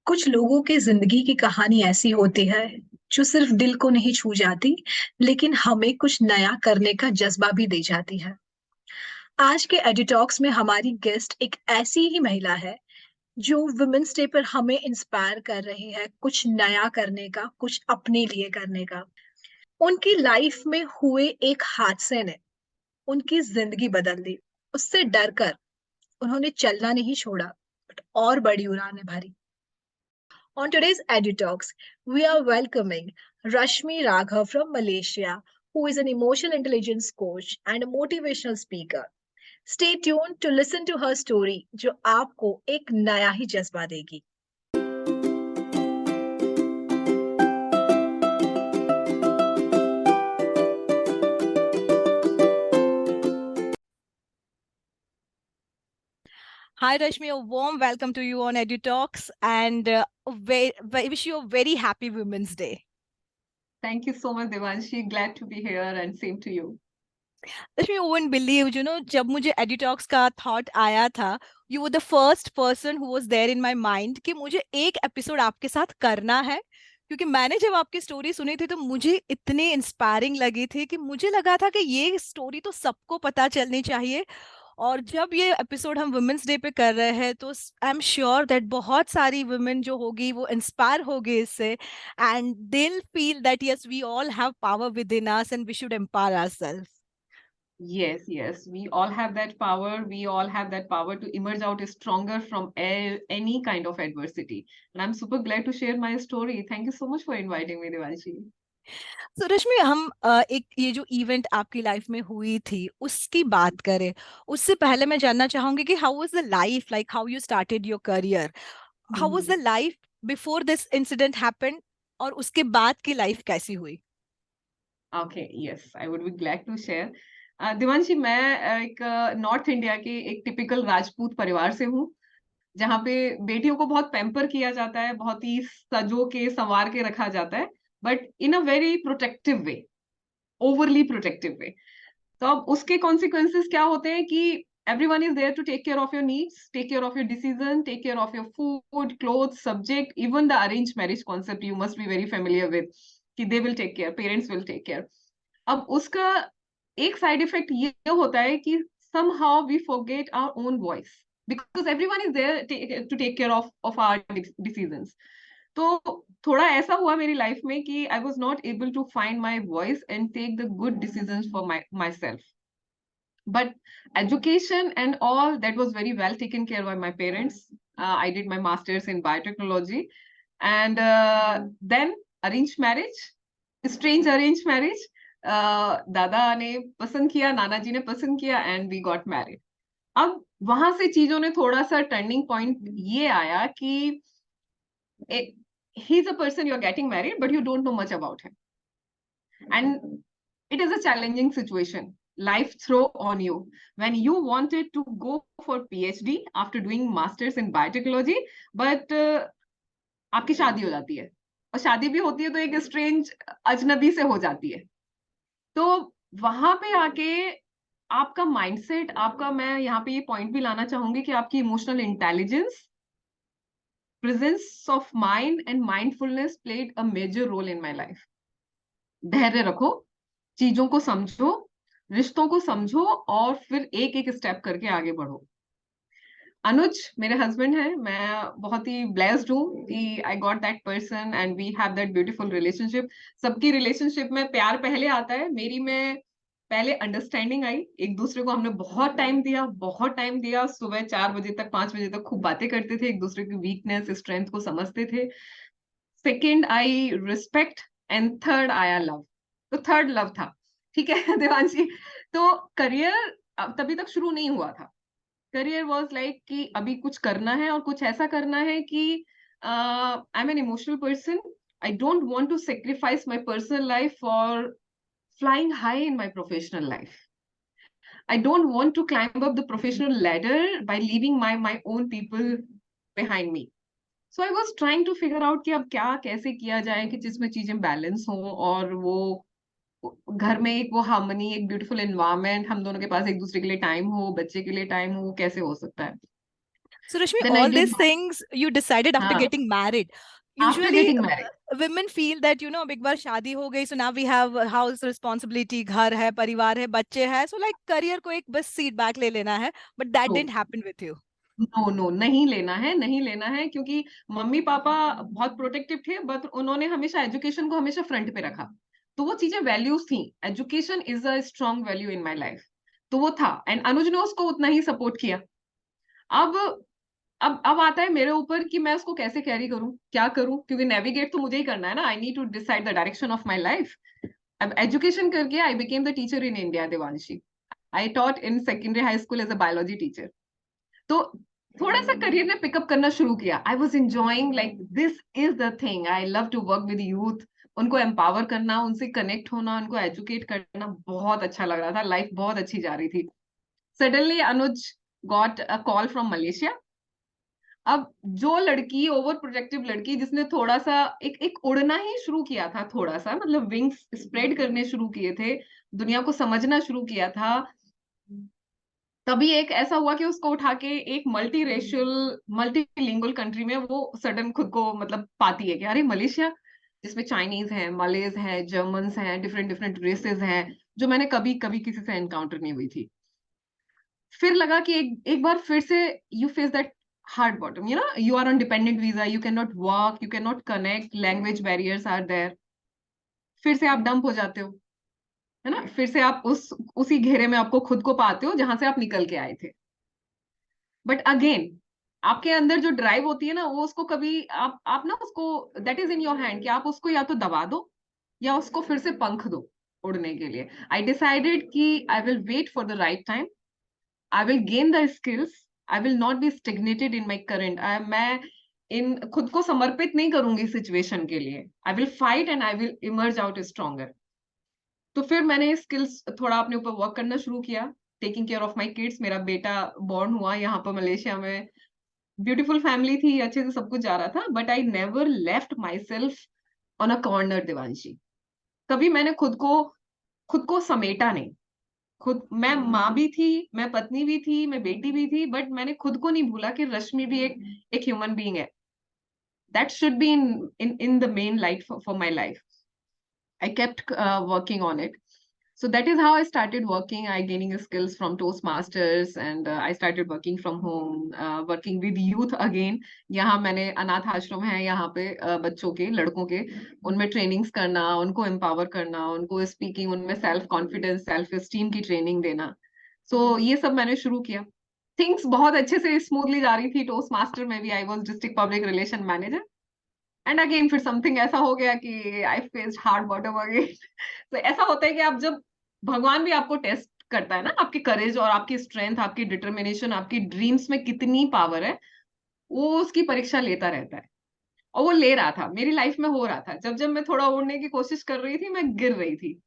कुछ लोगों की जिंदगी की कहानी ऐसी होती है जो सिर्फ दिल को नहीं छू जाती, लेकिन हमें कुछ नया करने का जज्बा भी दे जाती है। आज के एडिटॉक्स में हमारी गेस्ट एक ऐसी ही महिला है जो वुमेन्स डे पर हमें इंस्पायर कर रही है कुछ नया करने का, कुछ अपने लिए करने का। उनकी लाइफ में हुए एक हादसे ने उनकी जिंदगी बदल दी। उससे डर कर उन्होंने चलना नहीं छोड़ा, बट और बड़ी उड़ानें भरी। On today's EduTalks, we are welcoming Rashmi Raghav from Malaysia, who is an emotional intelligence coach and a motivational speaker. Stay tuned to listen to her story, जो आपको एक नया ही जज्बा देगी। Hi, Rashmi. A warm welcome to you on EduTalks, and wish you a very happy Women's Day. Thank you so much, Devanshi. Glad to be here, and same to you. Rashmi, you won't believe, जब मुझे EduTalks का thought आया था, you were the first person who was there in my mind कि मुझे एक episode आपके साथ करना है, क्योंकि मैंने जब आपकी स्टोरी सुनी थी तो मुझे इतनी इंस्पायरिंग लगी थी कि मुझे लगा था कि ये स्टोरी तो सबको पता चलनी चाहिए। और जब ये एपिसोड हम वुमेन्स डे पे कर रहे हैं तो आई एम श्योर दैट बहुत सारी वुमेन जो होगी वो इंस्पायर होगी इससे, and they feel that yes we all have power within us and we should empower ourself. Yes. We all have that power. We all have that power to emerge out stronger from any kind of adversity. And I'm super glad to share my story. Thank you so much for inviting me, Devanshi. तो रश्मि, हम एक ये जो event आपकी life में हुई थी उसकी बात करें। उससे पहले मैं जानना चाहूंगी कि how was the life, like how you started your career, how was the life before this incident happened, और उसके बाद की लाइफ कैसी हुई? Okay, yes, I would be glad to share. Devanshi, मैं एक नॉर्थ इंडिया के एक टिपिकल राजपूत परिवार से हूँ, जहाँ पे बेटियों को बहुत पैम्पर किया जाता है, बहुत ही सजो के संवार के रखा जाता है, but in a very protective way, overly protective way. तो अब उसके कॉन्सिक्वेंसेस क्या होते हैं कि everyone is there to take care of your needs, take care of your decision, take care of your food, clothes, subject, even the arranged marriage concept you must be very familiar with, कि they will take care, parents will take care. अब उसका एक side effect ये होता है कि somehow we forget our own voice because everyone is there to take care of our decisions. तो थोड़ा ऐसा हुआ मेरी लाइफ में कि I was not able to find my voice and take the good decision for myself. But education and all that was very well taken care by my parents. I did my master's in biotechnology, and then arranged marriage, strange arranged marriage. दादा ने पसंद किया, नाना जी ने पसंद किया, and we got married. अब वहां से चीजों ने थोड़ा सा टर्निंग पॉइंट ये आया कि he's a person you're getting married, but you don't know much about him. And it is a challenging situation. Life throw on you. When you wanted to go for PhD after doing masters in biotechnology, but आपकी शादी हो जाती है, और शादी भी होती है तो एक स्ट्रेंज अजनबी से हो जाती है। तो वहां पे आके आपका माइंडसेट, आपका, मैं यहाँ पे ये पॉइंट भी लाना चाहूंगी कि आपकी emotional intelligence, presence of mind and mindfulness played a major role in my life. धैर्य रखो, चीजों को समझो, रिश्तों को समझो, और फिर एक एक स्टेप करके आगे बढ़ो। अनुज मेरे हस्बैंड हैं, मैं बहुत ही ब्लेस्ड हूँ कि I got that person and we have that beautiful relationship. सबकी रिलेशनशिप में प्यार पहले आता है, मेरी में पहले अंडरस्टैंडिंग आई, एक दूसरे को हमने बहुत टाइम दिया, बहुत टाइम दिया। सुबह 4 बजे तक, 5 बजे तक खूब बातें करते थे, एक दूसरे की वीकनेस स्ट्रेंथ को समझते थे। Second I respect, and third आया लव। तो थर्ड लव था, ठीक है देवांशी। तो करियर तभी तक शुरू नहीं हुआ था। करियर वॉज लाइक कि अभी कुछ करना है, और कुछ ऐसा करना है कि I am an emotional person, I don't want to sacrifice my personal life for flying high in my professional life. I don't want to climb up the professional ladder by leaving my own people behind me. So I was trying to figure out कि अब क्या कैसे किया जाए कि जिसमें चीजें balance हों, और वो घर में एक वो हार्मनी, एक ब्यूटीफुल एनवायरनमेंट, हम दोनों के पास एक दूसरे के लिए टाइम हो, बच्चे के लिए टाइम हो, वो कैसे हो सकता है। So Rashmi, Then I all did these things you decided after हाँ, getting married. after Usually getting married. women feel that अब एक बार शादी हो गई, so now we have a house responsibility, घर है, परिवार है, बच्चे हैं, so like career को एक बस सीट बैक ले लेना है, but that No, didn't happen with you. No no, नहीं लेना है, नहीं लेना है, क्योंकि मम्मी पापा बहुत प्रोटेक्टिव थे, बट उन्होंने हमेशा एजुकेशन को हमेशा फ्रंट पे रखा। तो वो चीजें वैल्यूज थी, education is a strong value in my life, तो वो था, एंड अनुज ने उसको उतना ही सपोर्ट किया। अब अब आता है मेरे ऊपर कि मैं उसको कैसे कैरी करूं, क्या करूं, क्योंकि नेविगेट तो मुझे ही करना है ना। I need to decide the direction of my life. अब एजुकेशन करके I became the teacher in India, Devanshi. I taught in secondary high school as a biology teacher. तो थोड़ा सा करियर ने पिकअप करना शुरू किया। I was enjoying, like this is the thing, I love to work with youth, उनको empower करना, उनसे कनेक्ट होना, उनको एजुकेट करना बहुत अच्छा लग रहा था, लाइफ बहुत अच्छी जा रही थी। Suddenly Anuj got a call from Malaysia. अब जो लड़की, ओवर प्रोटेक्टिव लड़की, जिसने थोड़ा सा एक उड़ना ही शुरू किया था, थोड़ा सा मतलब विंग्स स्प्रेड करने शुरू किए थे, दुनिया को समझना शुरू किया था, तभी एक ऐसा हुआ कि उसको उठा के एक मल्टी रेशियल, मल्टीलिंगुअल कंट्री में वो सडन खुद को मतलब पाती है कि अरे मलेशिया, जिसमें चाइनीज है, मलेज है, जर्मन्स हैं, डिफरेंट डिफरेंट रेसेस हैं, जो मैंने कभी कभी किसी से एनकाउंटर नहीं हुई थी। फिर लगा कि एक बार फिर से you face that hard bottom, you are on dependent visa, you can not work, you can not connect, language barriers are there. फिर से आप डंप हो जाते हो, है ना, फिर से आप उसी घेरे में आपको खुद को पाते हो जहां से आप निकल के आए थे। बट अगेन, आपके अंदर जो ड्राइव होती है ना, वो उसको कभी आप ना उसको, that is in your hand, कि आप उसको या तो दबा दो या उसको फिर से पंख दो उड़ने के लिए। आई डिसाइडेड कि I will wait for the right time, I will gain the skills, I will not be stagnated in my current. मैं इन खुद को समर्पित नहीं करूंगी सिचुएशन के लिए। I will fight and I will emerge out stronger. तो फिर मैंने स्किल्स थोड़ा अपने ऊपर वर्क करना शुरू किया, taking care of my kids. मेरा बेटा बॉर्न हुआ यहाँ पर मलेशिया में, ब्यूटीफुल फैमिली थी, अच्छे से सब कुछ जा रहा था, but I never left my self on a corner, Devanshi. कभी मैंने खुद को समेटा नहीं। खुद, मैं माँ भी थी, मैं पत्नी भी थी, मैं बेटी भी थी, बट मैंने खुद को नहीं भूला कि रश्मि भी एक ह्यूमन बीइंग है। That should be in the main light for my life. I kept working on it. So that is how I started working. I gaining skills from Toastmasters, and I started working from home, working with youth again. यहाँ मैंने अनाथ आश्रम है यहाँ पे, बच्चों के, लड़कों के, उनमें ट्रेनिंग्स करना, उनको एम्पावर करना, उनको स्पीकिंग, उनमें सेल्फ कॉन्फिडेंस, सेल्फ एस्टीम की ट्रेनिंग देना। सो ये सब मैंने शुरू किया। थिंग्स बहुत अच्छे से स्मूथली जा रही थी। टोस्ट मास्टर में भी I was district public relation manager, and again फिर समथिंग ऐसा हो गया कि I faced hard bottom again. तो ऐसा होता है कि आप जब, भगवान भी आपको टेस्ट करता है ना, आपकी करेज और आपकी स्ट्रेंथ, आपकी डिटर्मिनेशन, आपकी ड्रीम्स में कितनी पावर है, वो उसकी परीक्षा लेता रहता है। और वो ले रहा था, मेरी लाइफ में हो रहा था। जब जब मैं थोड़ा उड़ने की कोशिश कर रही थी, मैं गिर रही थी।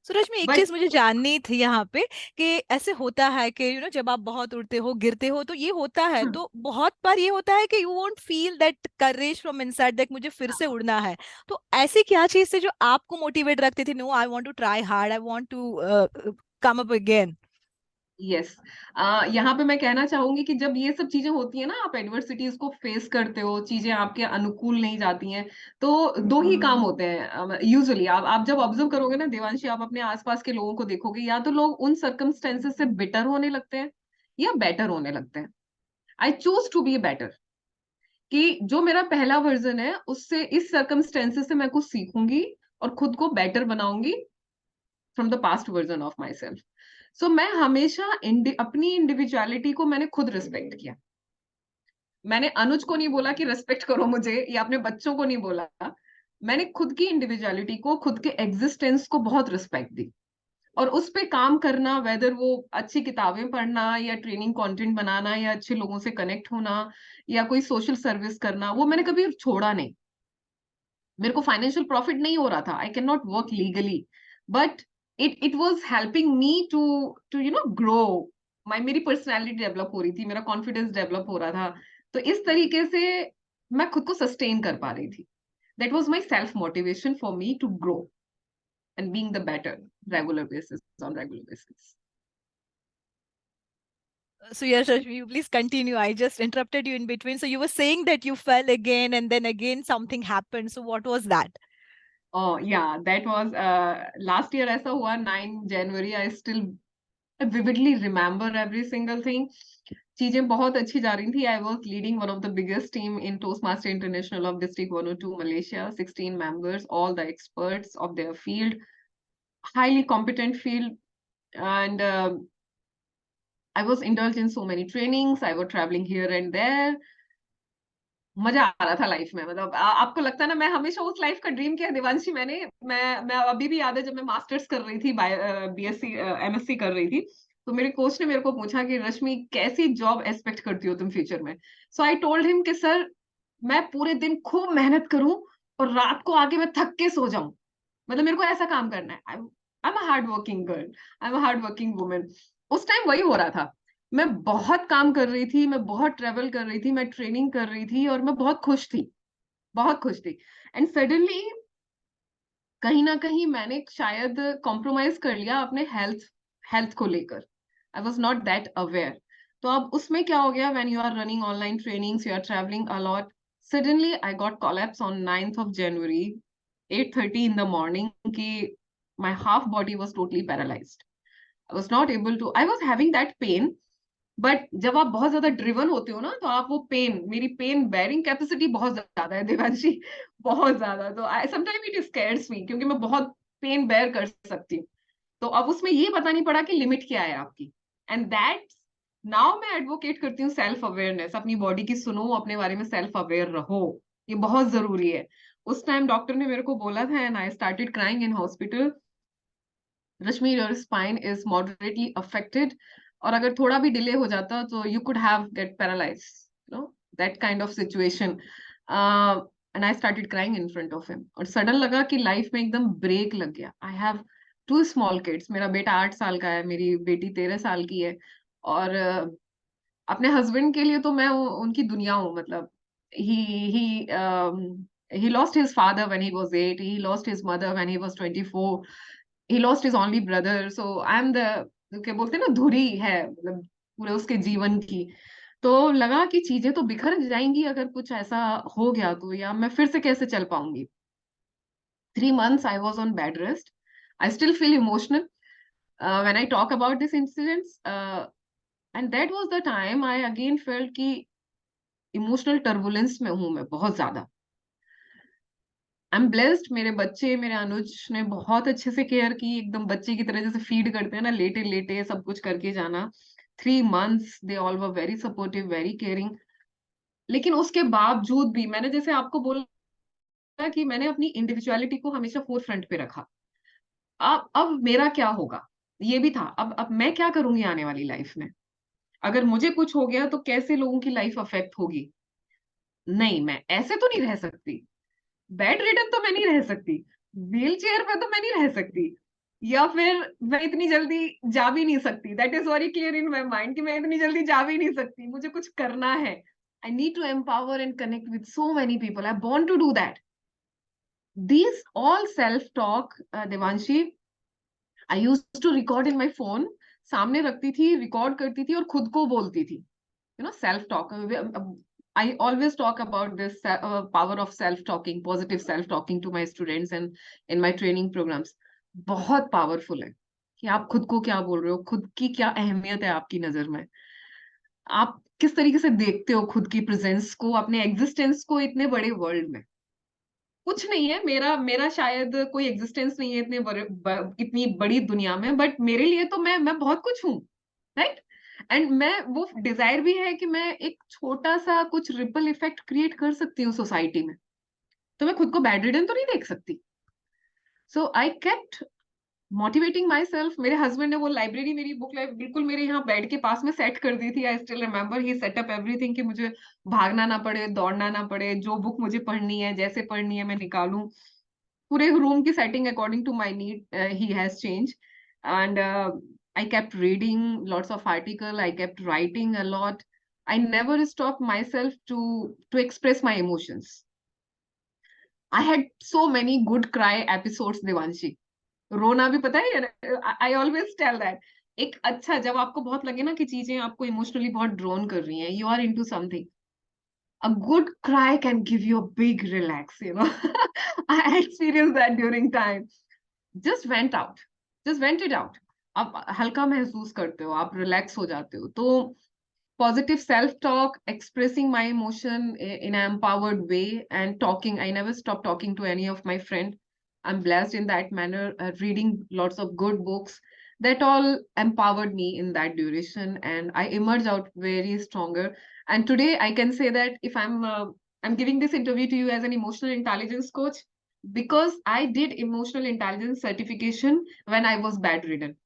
सूरज में एक बट चीज मुझे जाननी थी यहाँ पे कि ऐसे होता है कि जब आप बहुत उड़ते हो, गिरते हो, तो ये होता है, तो बहुत बार ये होता है कि you won't feel that courage from inside, that मुझे फिर से उड़ना है। तो ऐसी क्या चीज थी जो आपको मोटिवेट रखती थी, no I want to try hard, I want to come up again? Yes, यहाँ पे मैं कहना चाहूंगी कि जब ये सब चीजें होती है ना, आप एडवर्सिटीज को फेस करते हो, चीजें आपके अनुकूल नहीं जाती हैं, तो दो ही काम होते हैं यूजुअली। आप जब ऑब्जर्व करोगे ना देवांशी, आप अपने आसपास के लोगों को देखोगे, या तो लोग उन सर्कमस्टेंसेस से बिटर होने लगते हैं या बेटर होने लगते हैं। I choose to be better, कि जो मेरा पहला वर्जन है, उससे, इस सर्कमस्टेंसेस से मैं कुछ सीखूंगी और खुद को बेटर बनाऊंगी from the past version of myself. So मैं हमेशा अपनी इंडिविजुअलिटी को मैंने खुद रिस्पेक्ट किया। मैंने अनुज को नहीं बोला कि रिस्पेक्ट करो मुझे, या अपने बच्चों को नहीं बोला। मैंने खुद की इंडिविजुअलिटी को, खुद के एग्जिस्टेंस को बहुत रिस्पेक्ट दी, और उस पे काम करना, वेदर वो अच्छी किताबें पढ़ना, या ट्रेनिंग कंटेंट बनाना, या अच्छे लोगों से कनेक्ट होना, या कोई सोशल सर्विस करना, वो मैंने कभी छोड़ा नहीं। मेरे को फाइनेंशियल प्रॉफिट नहीं हो रहा था, I can not work legally, but it was helping me to grow my, मेरी पर्सनालिटी डेवलप हो रही थी, मेरा कॉन्फिडेंस डेवलप हो रहा था। तो इस तरीके से मैं खुद को सस्टेन कर पा रही थी। That was my self motivation for me to grow and being the better regular basis, on regular basis. So yes, Rashmi, you please continue. I just interrupted you in between. So you were saying that you fell again and then again something happened. So what was that? Oh yeah, that was last year ऐसा हुआ 9 January. I still vividly remember every single thing. चीजें बहुत अच्छी जा रही थी. I was leading one of the biggest team in Toastmaster International of District 102 Malaysia, 16 members, all the experts of their field, highly competent field, and I was indulged in so many trainings. I was traveling here and there. मजा आ रहा था life में. मतलब आपको लगता है ना, मैं हमेशा उस लाइफ का ड्रीम किया दिवांशी. मैं अभी भी याद है जब मैं मास्टर्स कर रही थी, बीएससी एमएससी कर रही थी, तो मेरे कोच ने मेरे को पूछा कि रश्मि कैसी जॉब एक्सपेक्ट करती हो तुम फ्यूचर में. सो आई टोल्ड हिम कि सर मैं पूरे दिन खूब मेहनत करूं और रात को आके मैं थक के सो जाऊं. मतलब मेरे को ऐसा काम करना है. I am a hard working girl, I am a hard working women. उस टाइम वही हो रहा था. मैं बहुत काम कर रही थी, मैं बहुत ट्रेवल कर रही थी, मैं ट्रेनिंग कर रही थी और मैं बहुत खुश थी, बहुत खुश थी. एंड सडनली कहीं ना कहीं मैंने शायद कॉम्प्रोमाइज कर लिया अपने हेल्थ को लेकर. I was not that aware. तो अब उसमें क्या हो गया, when you are running online trainings, you are travelling a lot, suddenly I got collapse on 9th of January, 8:30 in the morning, कि my half body was totally paralyzed. I was not able to, I was having that pain. But जब आप बहुत ज्यादा driven होते हो ना, तो आप वो मेरी पेन बेयरिंग कैपेसिटी बहुत ज्यादा है देवांशी, बहुत ज्यादा. तो आई समटाइम इट स्कैर्स मी, क्योंकि मैं बहुत पेन बेयर कर सकती हूँ. तो अब उसमें ये पता नहीं पड़ा कि लिमिट क्या है आपकी. एंड दैट नाउ मैं एडवोकेट करती हूँ सेल्फ अवेयरनेस. अपनी बॉडी की सुनो, अपने बारे में सेल्फ अवेयर रहो, ये बहुत जरूरी है. उस टाइम डॉक्टर ने मेरे को बोला था, and I started crying in hospital, Rashmi your spine is moderately affected, और अगर थोड़ा भी डिले हो जाता तो you could have get paralyse, you know, that kind of situation. And I started crying in front of him. और sudden लगा कि लाइफ में एकदम ब्रेक लग गया. I have 2 small kids. मेरा बेटा 8 साल का है, मेरी बेटी 13 साल की है. और अपने हस्बैंड के लिए तो मैं उनकी दुनिया हूँ. मतलब he he um, he lost his father when he was 8. He lost his mother when he was 24. He lost his only brother. So I am the, क्या बोलते हैं ना, धुरी है मतलब पूरे उसके जीवन की. तो लगा कि चीजें तो बिखर जाएंगी अगर कुछ ऐसा हो गया तो, या मैं फिर से कैसे चल पाऊंगी. 3 months I was on bed rest. I still feel emotional when I talk about this incidents. And that was the time I again felt कि इमोशनल टर्बुलेंस में हूं मैं बहुत ज्यादा. I am blessed. मेरे बच्चे, मेरे अनुज ने बहुत अच्छे से केयर की, एकदम बच्चे की तरह जैसे फीड करते हैं ना, लेटे लेटे सब कुछ करके जाना. 3 months they all were very supportive, very caring. लेकिन उसके बावजूद भी मैंने, जैसे आपको बोला कि मैंने अपनी इंडिविजुअलिटी को हमेशा फोर फ्रंट पे रखा. अब मेरा क्या होगा, ये भी था. अब मैं क्या करूंगी आने वाली लाइफ में, अगर मुझे कुछ हो गया तो कैसे लोगों की लाइफ अफेक्ट होगी. नहीं, मैं ऐसे तो नहीं रह सकती. बेड रिडन तो मैं नहीं रह सकती, व्हील चेयर पे तो मैं नहीं रह सकती, या फिर मैं इतनी जल्दी जा भी नहीं सकती. That is very clear in my mind कि मैं इतनी जल्दी जा भी नहीं सकती. मुझे कुछ करना है. I need to empower and connect with so many people. I want to do that. These all self talk, Devanshi, I use to record in my phone. सामने रखती थी, रिकॉर्ड करती थी और खुद को बोलती थी. You know, self talk. I always talk about this power of self talking, positive self talking to my students and in my training programs. बहुत पावरफुल है कि आप खुद को क्या बोल रहे हो, खुद की क्या अहमियत है आपकी नजर में, आप किस तरीके से देखते हो खुद की प्रेजेंस को, अपने एग्जिस्टेंस को इतने बड़े वर्ल्ड में. कुछ नहीं है मेरा मेरा शायद कोई एग्जिस्टेंस नहीं है इतनी बड़ी दुनिया में, बट मेरे लिए तो मैं बहुत कुछ हूँ, राइट. एंड मैं, वो डिजायर भी है कि मैं एक छोटा सा कुछ रिपल इफेक्ट क्रिएट कर सकती हूँ सोसाइटी में. तो मैं खुद को बेड रिडन तो नहीं देख सकती. So I kept motivating myself. मेरे हस्बैंड ने वो लाइब्रेरी, मेरी बुक लाइब्रेरी बिल्कुल मेरे यहाँ बेड के पास में सेट कर दी थी. आई still remember he set up everything कि मुझे भागना ना पड़े, दौड़ना ना पड़े, जो बुक मुझे पढ़नी है, जैसे पढ़नी है मैं निकालूं. पूरे रूम की setting according to my need he has change. And I kept reading lots of articles. I kept writing a lot. I never stopped myself to express my emotions. I had so many good cry episodes, Devanshi. रोना भी, पता है, I always tell that एक अच्छा, जब आपको बहुत लगे ना कि चीजें आपको इमोशनली बहुत ड्रोन कर रही हैं, you are into something, a good cry can give you a big relax, you know. I experienced that during time. Just went out. Just went it out. आप हल्का महसूस करते हो, आप रिलैक्स हो जाते हो. तो positive self-talk, expressing my emotion in an empowered way, and talking. I never stop talking to any of my friend. I'm blessed in that manner. Reading lots of good books. That all empowered me in that duration, and I emerged out very stronger. And today, I can say that if I'm giving this interview to you as an emotional intelligence coach, because I did emotional intelligence certification when I was bedridden.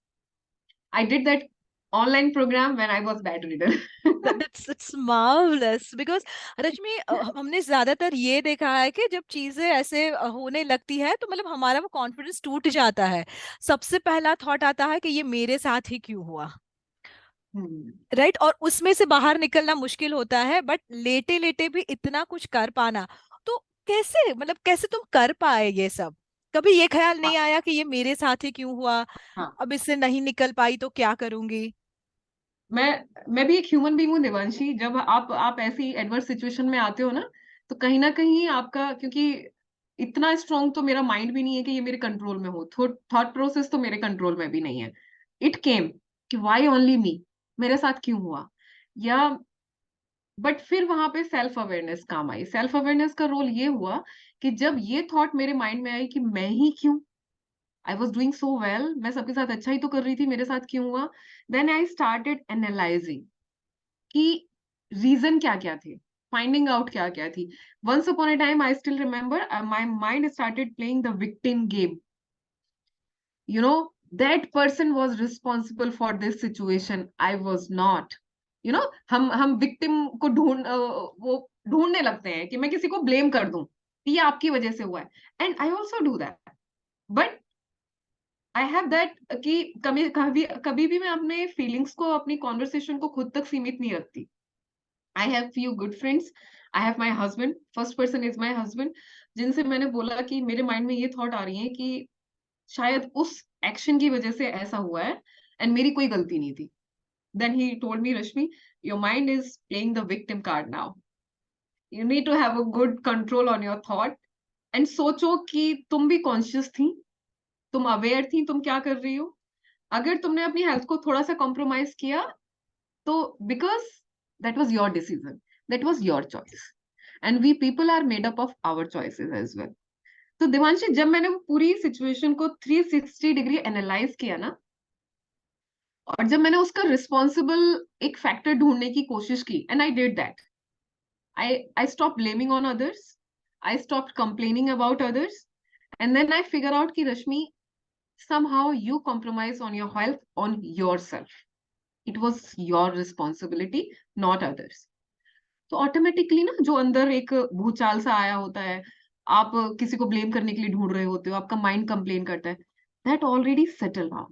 I did that online program when I was bedridden. That's marvelous because रश्मि हमने ज्यादातर ये देखा है कि जब चीजें ऐसे होने लगती है तो मतलब हमारा वो कॉन्फिडेंस टूट जाता है। सबसे पहला थॉट आता है कि ये मेरे साथ ही क्यों हुआ, Hmm. राइट? और उसमें से बाहर निकलना मुश्किल होता है, बट लेटे लेटे भी इतना कुछ कर पाना, तो कैसे, मतलब कैसे तुम कर पाए ये सब? कभी ये ख्याल नहीं आया कि ये मेरे साथ ही क्यों हुआ, हाँ, अब इससे नहीं निकल पाई तो क्या करूंगी? मैं भी एक ह्यूमन बीइंग हूँ देवांशी। जब आप ऐसी एडवर्स सिचुएशन में आते हो ना कहीं आपका, क्योंकि इतना स्ट्रांग तो मेरा माइंड भी नहीं है कि ये मेरे कंट्रोल में हो, थॉट प्रोसेस तो मेरे कंट्रोल में भी नहीं है। इट केम कि व्हाई ओनली मी, मेरे साथ क्यों हुआ, या बट फिर वहां पे सेल्फ अवेयरनेस काम आई। सेल्फ अवेयरनेस का रोल ये हुआ कि जब ये थॉट मेरे माइंड में आई कि मैं ही क्यों, I was doing so well, मैं सबके साथ अच्छा ही तो कर रही थी, मेरे साथ क्यों हुआ, देन आई स्टार्टेड एनालाइजिंग कि रीजन क्या क्या थे, फाइंडिंग आउट क्या क्या थी। Once upon a time I still remember my mind started playing the victim game, you know, that person was responsible for this situation, I was not, you know. हम victim को वो ढूंढने लगते हैं कि मैं किसी को ब्लेम कर दूं कि ये आपकी वजह से हुआ है, and I also do that, but I have that कि कभी कभी कभी भी मैं अपने फीलिंग्स को, अपनी कॉन्वर्सेशन को खुद तक सीमित नहीं रखती। I have few good friends, I have my husband, first person is my husband, जिनसे मैंने बोला कि मेरे माइंड में ये थॉट आ रही है कि शायद उस एक्शन की वजह से ऐसा हुआ है एंड मेरी कोई गलती नहीं थी। Then he told me, Rashmi, your mind is playing the victim card now, you need to have a good control on your thought, and सोचो कि तुम भी कॉन्शियस थी, तुम अवेयर थी तुम क्या कर रही हो। अगर तुमने अपनी हेल्थ को थोड़ा सा कॉम्प्रोमाइज किया तो because that was your decision, that was your choice, and we people are made up of our choices as well. तो दिवांशी, जब मैंने वो पूरी सिचुएशन को 360 डिग्री एनालाइज किया ना, और जब मैंने उसका रिस्पॉन्सिबल एक फैक्टर ढूंढने की कोशिश की, and I did that, I stop blaming on others, I stop complaining about others, and then I figure out कि Rashmi, somehow you compromise on your health on yourself, it was your responsibility, not others. तो automatically ना जो अंदर एक भूचाल सा आया होता है, आप किसी को ब्लेम करने के लिए ढूंढ रहे होते हो, आपका माइंड कंप्लेन करता है, that already settle now.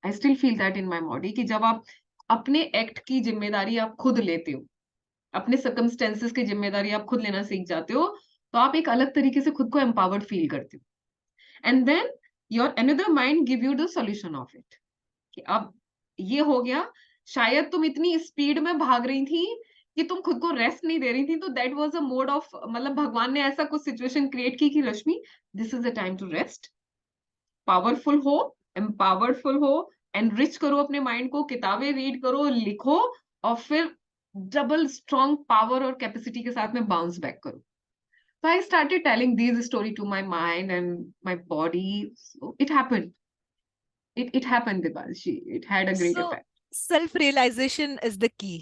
I still feel that in my body कि जब आप अपने एक्ट की जिम्मेदारी आप खुद लेते हो, अपने सर्कमस्टेंसेस की जिम्मेदारी आप खुद लेना सीख जाते हो, तो आप एक अलग तरीके से खुद को एम्पावर्ड फील करते हो, and then your another mind give you the solution of it कि अब ये हो गया, शायद तुम इतनी स्पीड में भाग रही थी कि तुम खुद को रेस्ट नहीं दे रही थी, तो that was a mode of, मतलब भगवान ने ऐसा कुछ सिचुएशन क्रिएट की कि Rashmi, this is the time to rest, powerful हो, एम्पावरफुल हो, एनरिच करो अपने माइंड को, किताबें रीड करो, लिखो, और फिर डबल स्ट्रॉन्ग पावर और कैपेसिटी के साथ में बाउंस बैक करो। So I started telling these story to my mind and my body. So it happened. It happened, Dibanshi. It had a great so effect. Self realization is the key,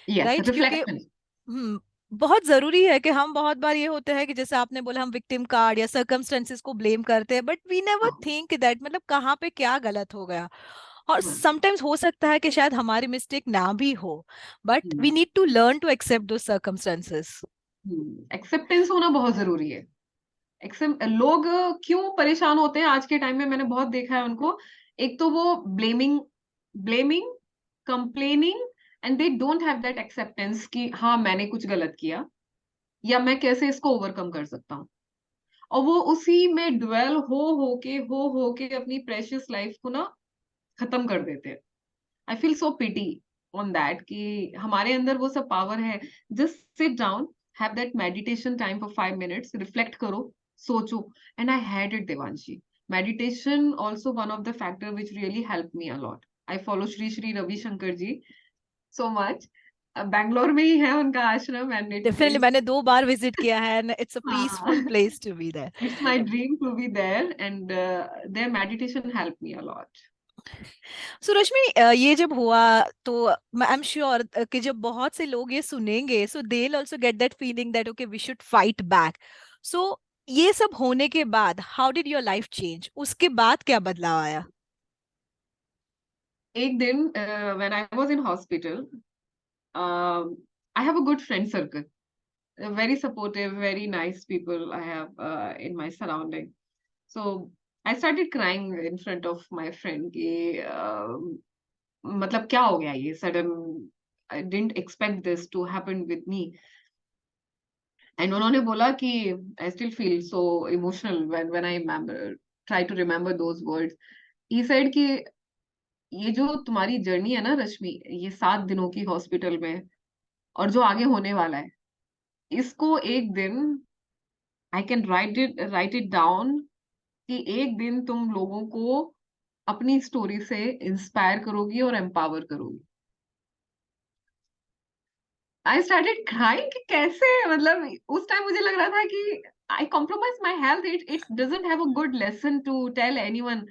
Yes, right? क्योंकि reflection. बहुत जरूरी है कि हम, बहुत बार ये होता है कि जैसे आपने बोला हम विक्टिम कार्ड या सर्कमस्टेंसेस को ब्लेम करते हैं, बट वी नेवर हाँ, थिंक दैट मतलब कहाँ पे क्या गलत हो गया। और हाँ, समटाइम्स हो सकता है कि शायद हमारी मिस्टेक ना भी हो, but we hmm, need to learn to accept those circumstances. Acceptance होना बहुत जरूरी है। एक्सेप्ट, लोग क्यों परेशान होते हैं आज के टाइम में, मैंने बहुत देखा है उनको। एक तो वो blaming, complaining, and they don't have that acceptance कि हाँ मैंने कुछ गलत किया, या मैं कैसे इसको ओवरकम कर सकता हूँ। और वो उसी में ड्वेल हो के अपनी प्रेशियस लाइफ को ना खत्म कर देते हैं. I feel so pity on that कि हमारे अंदर वो सब पावर है. Just sit down, have that meditation time for 5 minutes, reflect करो, सोचो. And I had it, Devanshi. Meditation also one of the factor which really help me a lot. I follow Shri Shri Ravishankar ji so much. Bangalore में ही है उनका आश्रम, एंड इट डेफिनेटली इज, मैंने 2 बार visit किया है and it's a peaceful place to be there. it's my dream to be there, and their meditation helped me a lot. सो रश्मि, ये जब हुआ तो आई एम श्योर कि जब बहुत से लोग ये सुनेंगे so they will also get that feeling that okay we should fight back. सो ये सब होने के बाद how did your life change? उसके बाद क्या बदलाव आया? एक दिन when I was in hospital, I have a good friend circle, very supportive, very nice people I have in my surrounding. So I started crying in front of my friend कि मतलब क्या हो गया ये sudden, I didn't expect this to happen with me. And उन्होंने बोला कि I still feel so emotional when I try to remember those words. He said कि ये जो तुम्हारी जर्नी है ना रश्मि, ये 7 दिनों की हॉस्पिटल में, और जो आगे होने वाला है, इसको एक दिन I can write it down कि एक दिन तुम लोगों को अपनी स्टोरी से इंस्पायर करोगी और एम्पावर करोगी. आई स्टार्टेड क्राइंग कि कैसे, मतलब उस टाइम मुझे लग रहा था कि I compromise my health. It doesn't have a good lesson to tell anyone.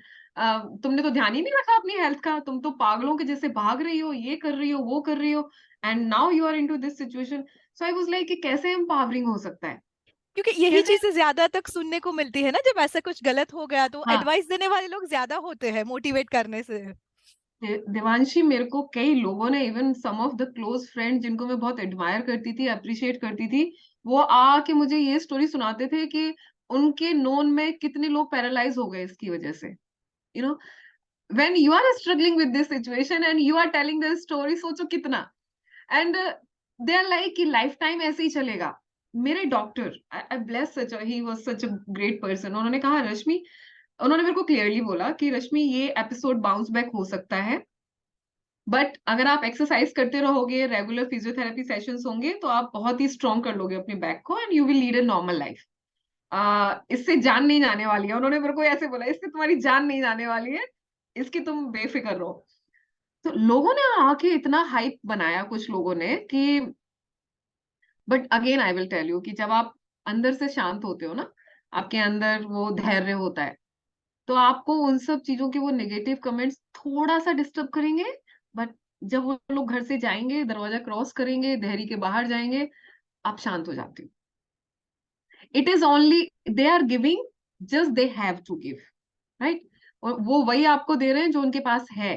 तुमने तो ध्यान ही नहीं रखा अपनी हेल्थ का, तुम तो पागलों के जैसे भाग रही हो, ये कर रही हो, वो कर रही हो, and now you are into this situation. So I was like कि कैसे एम्पावरिंग हो सकता है, क्योंकि यही कैसे. चीजें ज्यादा तक सुनने को मिलती है ना, जब ऐसा कुछ गलत हो गया तो हाँ, एडवाइस देने वाले लोग ज्यादा होते हैं मोटिवेट करने से. देवांशी, मेरे को कई लोगों ने, even some of the close friend जिनको मैं बहुत एडमायर करती थी, अप्रिशिएट करती थी, वो आके मुझे ये स्टोरी सुनाते थे कि उनके नोन में कितने लोग पैरालाइज हो गए इसकी वजह से. You know, when you are struggling with this situation and you are telling this story, सोचो कितना. एंड दे आर लाइक कि लाइफ टाइम ऐसे ही चलेगा. मेरे doctor, I bless such, he was such a great person. उन्होंने कहा रश्मि, उन्होंने मेरे को क्लियरली बोला कि रश्मि, ये एपिसोड बाउंस बैक हो सकता है, बट अगर आप एक्सरसाइज करते रहोगे, रेगुलर फिजियोथेरेपी सेशंस होंगे, तो आप बहुत ही स्ट्रॉन्ग कर लोगे अपने बैक को, and you will lead a normal life. इससे जान नहीं जाने वाली है. उन्होंने मेरे को ऐसे बोला, इससे तुम्हारी जान नहीं जाने वाली है, इसकी तुम बेफिक्र रहो. तो लोगों ने आके इतना हाइप बनाया कुछ लोगों ने कि, but again I will tell you कि जब आप अंदर से शांत होते हो ना, आपके अंदर वो धैर्य होता है, तो आपको उन सब चीजों के वो नेगेटिव कमेंट्स थोड़ा सा डिस्टर्ब करेंगे, बट जब वो लोग घर से जाएंगे, दरवाजा क्रॉस करेंगे, देहरी के बाहर जाएंगे, आप शांत हो जाते हो. It is only they are giving, just they have to give, right. और वो वही आपको दे रहे हैं जो उनके पास है.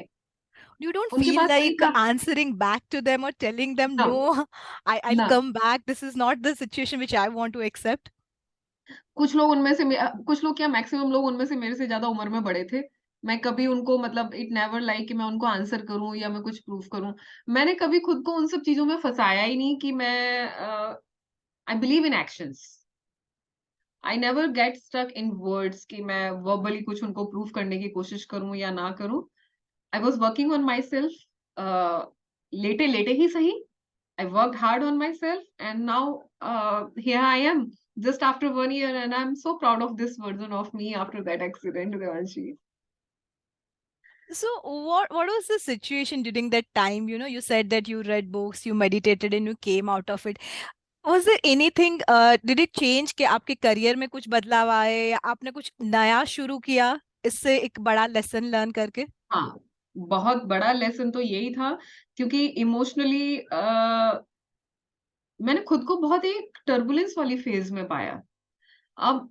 You don't उनके feel पास वही like था answering back to them or telling them ना. no, I'll ना, come back, this is not the situation which I want to accept. कुछ लोग उनमें से कुछ लोग क्या, मैक्सिमम लोग उनमें से मेरे से ज्यादा उम्र में बड़े थे. मैं कभी उनको, मतलब इट नेवर लाइक कि मैं उनको आंसर करूं या मैं कुछ प्रूफ करूं. मैंने कभी खुद को उन सब चीजों में फंसाया ही नहीं कि मैं, I believe in actions. I never get stuck in words कि मैं वर्बली कुछ उनको प्रूफ करने की कोशिश करूं या ना करूं. I was working on my self, लेटे लेटे ही सही. I worked hard on myself, and now here I am, just after 1 year, and I'm so proud of this version of me after that accident, Devanshi. So what was the situation during that time? You know, you said that you read books, you meditated, and you came out of it. Was there anything, did it change कि आपके career में कुछ बदलाव आए या आपने कुछ नया शुरू किया इससे एक बड़ा लेसन लर्न करके? हाँ, बहुत बड़ा लेसन तो यही था, क्योंकि इमोशनली मैंने खुद को बहुत एक टर्बुलेंस वाली फेज में पाया. अब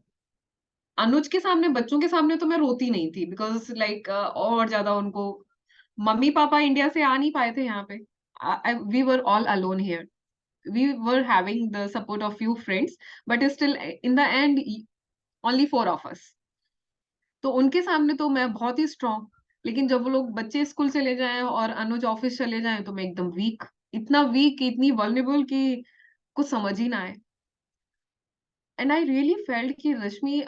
अनुज के सामने, बच्चों के सामने तो मैं रोती नहीं थी, बिकॉज लाइक और ज्यादा उनको, मम्मी पापा इंडिया से आ नहीं पाए थे यहाँ पे. We were all alone here. We were having the support of few friends, but still in the end only 4 of us. तो उनके सामने तो मैं बहुत ही स्ट्रांग, लेकिन जब वो लोग बच्चे स्कूल चले जाएं और अनुज ऑफिस चले जाएं, तो मैं एकदम वीक, इतना वीक, इतनी वल्नरेबल कि कुछ समझ ही ना आए. एंड आई रियली फेल्ट कि रश्मि,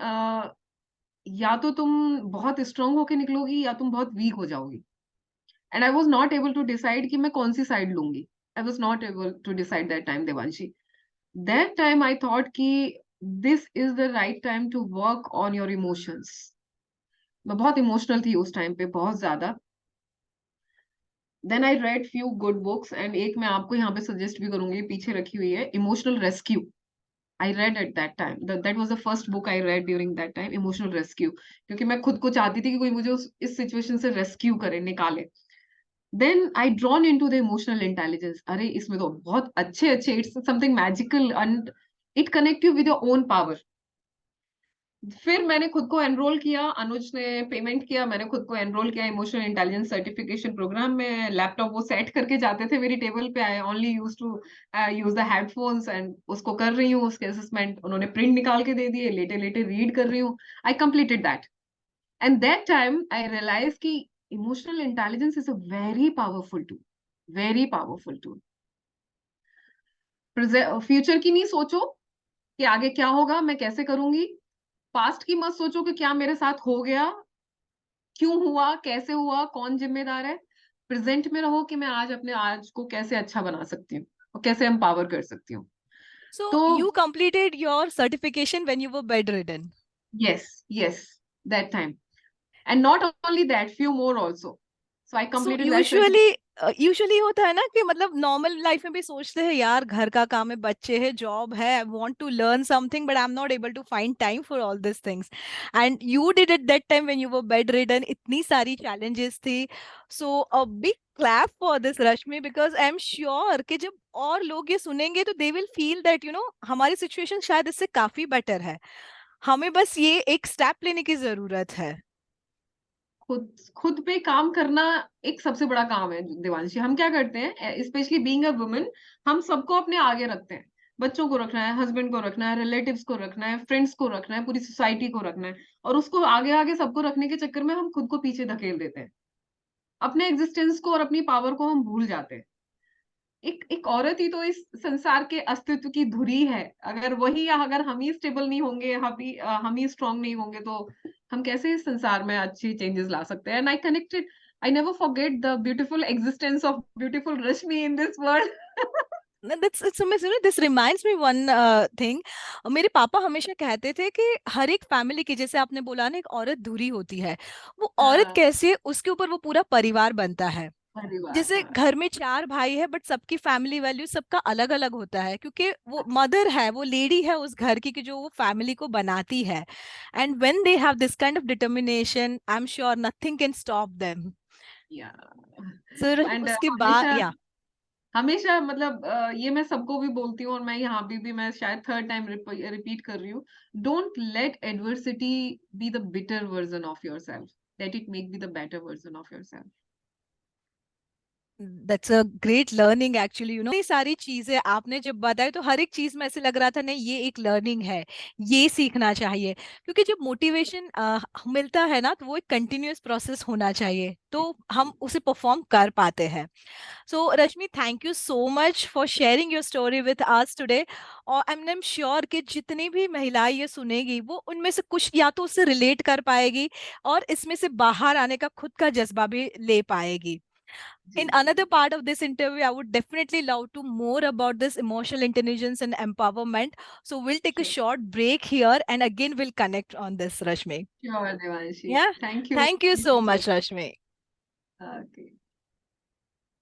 या तो तुम बहुत स्ट्रांग होके निकलोगी या तुम बहुत वीक हो जाओगी. And I was not able to decide कि मैं कौन सी साइड लूंगी. I was not able to decide that time, Devanshi. That time I thought कि this is the right time to work on your emotions. मैं बहुत इमोशनल थी उस टाइम पे, बहुत ज्यादा. Then I read few good books, and एक मैं आपको यहाँ पे सजेस्ट भी करूंगी, पीछे रखी हुई है, emotional rescue. I read at that time. That was the first book I read during that time, Emotional Rescue. क्योंकि मैं खुद को चाहती थी कि कोई मुझे इस सिचुएशन से रेस्क्यू करे, निकाले. Then I drawn into the emotional intelligence. अरे इसमें तो बहुत अच्छे अच्छे, it's something magical and it connect you with your own power. फिर मैंने खुद को एनरोल किया, अनुज ने पेमेंट किया, मैंने खुद को एनरोल किया इमोशनल इंटेलिजेंस सर्टिफिकेशन प्रोग्राम में. लैपटॉप वो सेट करके जाते थे मेरी टेबल पे. I only use to use the headphones and उसको कर रही हूँ. उसके असेसमेंट उन्होंने प्रिंट निकाल के दे दिए, लेटे लेटे रीड कर रही हूँ. I completed that. And that time I realise कि emotional intelligence is a very powerful tool, very powerful tool. Future की नहीं सोचो कि आगे क्या होगा, मैं कैसे करूंगी. पास्ट की मत सोचो कि क्या मेरे साथ हो गया, क्यों हुआ, कैसे हुआ, कौन जिम्मेदार है. प्रेजेंट में रहो कि मैं आज अपने आज को कैसे अच्छा बना सकती हूँ और कैसे एम्पावर कर सकती हूँ. So तो you completed your certification when you were bedridden. yes, yes, that time. And not only that, few more also. So I So completed that certificate. Usually होता है ना कि मतलब नॉर्मल लाइफ में भी सोचते हैं यार घर का काम है, बच्चे हैं, जॉब है, I want to learn something but I am not able to find time for all this things. And you did it that time when you were bedridden. इतनी सारी चैलेंजेस थी. So a big clap for this Rashmi, because I am sure कि जब और लोग ये सुनेंगे तो they will feel that you know हमारी सिचुएशन शायद इससे काफी बेटर है. हमें बस ये एक स्टेप लेने की जरूरत है. खुद खुद पे काम करना एक सबसे बड़ा काम है, देवांशी. हम क्या करते हैं, स्पेशली बीइंग अ वुमन, हम सबको अपने आगे रखते हैं. बच्चों को रखना है, हस्बैंड को रखना है, रिलेटिव्स को रखना है, फ्रेंड्स को रखना है, पूरी सोसाइटी को रखना है. और उसको आगे आगे सबको रखने के चक्कर में हम खुद को पीछे धकेल देते हैं. अपने एग्जिस्टेंस को और अपनी पावर को हम भूल जाते हैं. एक औरत ही तो इस संसार के अस्तित्व की धुरी है. अगर वही, अगर हम ही स्टेबल नहीं होंगे, हम ही स्ट्रांग नहीं होंगे, तो हम कैसे इस संसार में अच्छी चेंजेस ला सकते हैं. And I connected, I never forget the beautiful existence of beautiful Rashmi in this world. That's it's amazing. You know, this reminds me one thing. मेरे पापा हमेशा कहते थे कि हर एक फैमिली की, जैसे आपने बोला ना, एक औरत धुरी होती है. वो औरत कैसे है, उसके ऊपर वो पूरा परिवार बनता है. परिवार, जैसे हाँ. घर में 4 भाई है बट सबकी फैमिली वैल्यू सबका अलग अलग होता है, क्योंकि वो मदर है, वो लेडी है उस घर की कि जो वो फैमिली को बनाती है. And when they have this kind of determination, I am sure nothing can stop them. या. सर एंड उसके बाद हमेशा, या हमेशा मतलब ये मैं सबको भी बोलती हूँ, और मैं यहाँ भी मैं शायद थर्ड टाइम रिपीट कर रही हूँ. Don't let adversity be the bitter version of your self, let it make be the better version of your self. That's a great learning actually. You know ये सारी चीजें आपने जब बताई तो हर एक चीज में ऐसे लग रहा था नहीं ये एक लर्निंग है, ये सीखना चाहिए. क्योंकि जब मोटिवेशन मिलता है ना तो वो एक कंटिन्यूअस प्रोसेस होना चाहिए, तो हम उसे परफॉर्म कर पाते हैं. So Rashmi, thank you so much for sharing your story with us today. और आई एम श्योर कि जितनी भी महिलाएं ये सुनेगी वो उनमें से कुछ या तो उससे रिलेट कर पाएगी और इसमें से बाहर आने का खुद का जज्बा भी ले पाएगी. In another part of this interview, I would definitely love to more about this emotional intelligence and empowerment. So we'll take a short break here and again we'll connect on this, Rashmi. Sure, Devanshi. Yeah. Thank you. Thank you so much, Rashmi. Okay.